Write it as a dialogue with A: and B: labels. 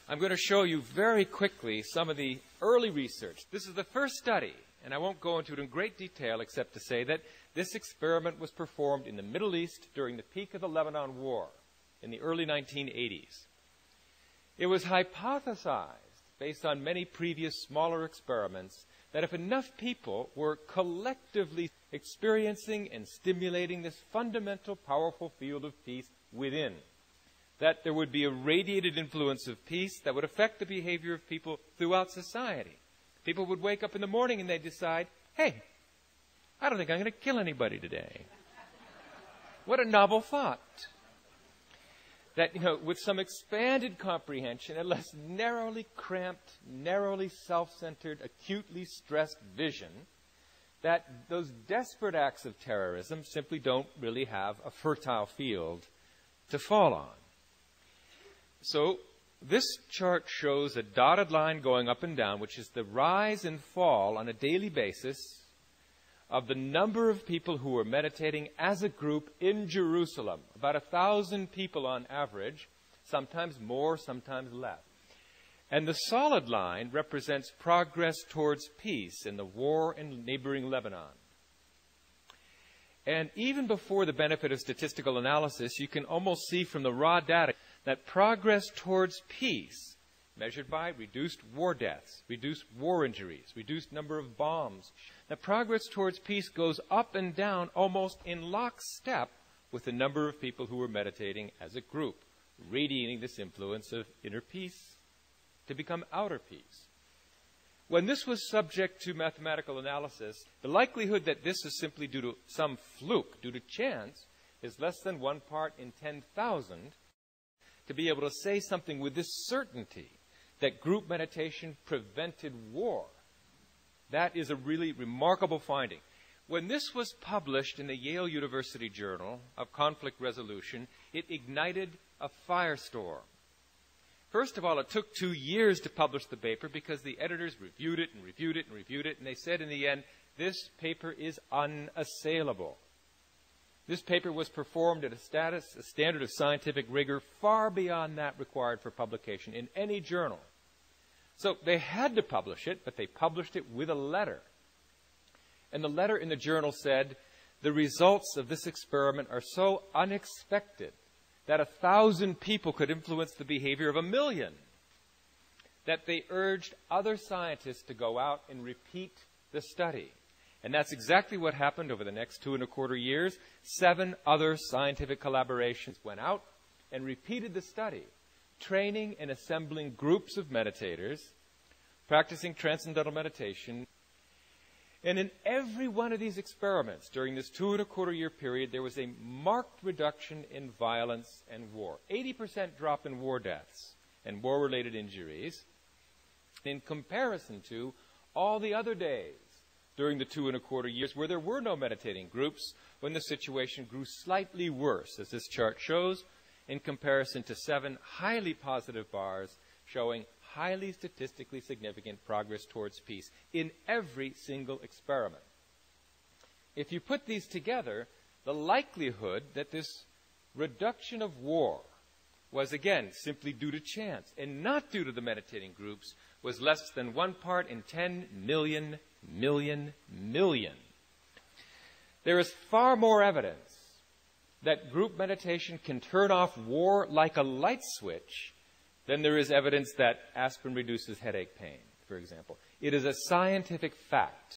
A: I'm going to show you very quickly some of the early research. This is the first study, and I won't go into it in great detail except to say that this experiment was performed in the Middle East during the peak of the Lebanon War in the early 1980s. It was hypothesized, based on many previous smaller experiments, that if enough people were collectively experiencing and stimulating this fundamental, powerful field of peace within, that there would be a radiated influence of peace that would affect the behavior of people throughout society. People would wake up in the morning and they'd decide, hey, I don't think I'm going to kill anybody today. What a novel thought. That, with some expanded comprehension and less narrowly cramped, narrowly self-centered, acutely stressed vision, that those desperate acts of terrorism simply don't really have a fertile field to fall on. So this chart shows a dotted line going up and down, which is the rise and fall on a daily basis of the number of people who were meditating as a group in Jerusalem. About 1,000 people on average, sometimes more, sometimes less. And the solid line represents progress towards peace in the war in neighboring Lebanon. And even before the benefit of statistical analysis, you can almost see from the raw data that progress towards peace, measured by reduced war deaths, reduced war injuries, reduced number of bombs, that progress towards peace goes up and down almost in lockstep with the number of people who were meditating as a group, radiating this influence of inner peace to become outer peace. When this was subject to mathematical analysis, the likelihood that this is simply due to some fluke, due to chance, is less than 1 part in 10,000 to be able to say something with this certainty that group meditation prevented war. That is a really remarkable finding. When this was published in the Yale University Journal of Conflict Resolution, it ignited a firestorm. First of all, it took 2 years to publish the paper because the editors reviewed it and reviewed it and reviewed it, and they said in the end, this paper is unassailable. This paper was performed at a standard of scientific rigor far beyond that required for publication in any journal. So they had to publish it, but they published it with a letter. And the letter in the journal said, the results of this experiment are so unexpected that 1,000 people could influence the behavior of 1 million, that they urged other scientists to go out and repeat the study. And that's exactly what happened over the next 2.25 years. 7 other scientific collaborations went out and repeated the study, training and assembling groups of meditators, practicing transcendental meditation. And in every one of these experiments during this 2.25-year period, there was a marked reduction in violence and war. 80% drop in war deaths and war-related injuries in comparison to all the other days during the 2.25 years where there were no meditating groups, when the situation grew slightly worse, as this chart shows, in comparison to 7 highly positive bars showing highly statistically significant progress towards peace in every single experiment. If you put these together, the likelihood that this reduction of war was, again, simply due to chance and not due to the meditating groups was less than 1 part in 10 million. There is far more evidence that group meditation can turn off war like a light switch than there is evidence that aspirin reduces headache pain, for example. It is a scientific fact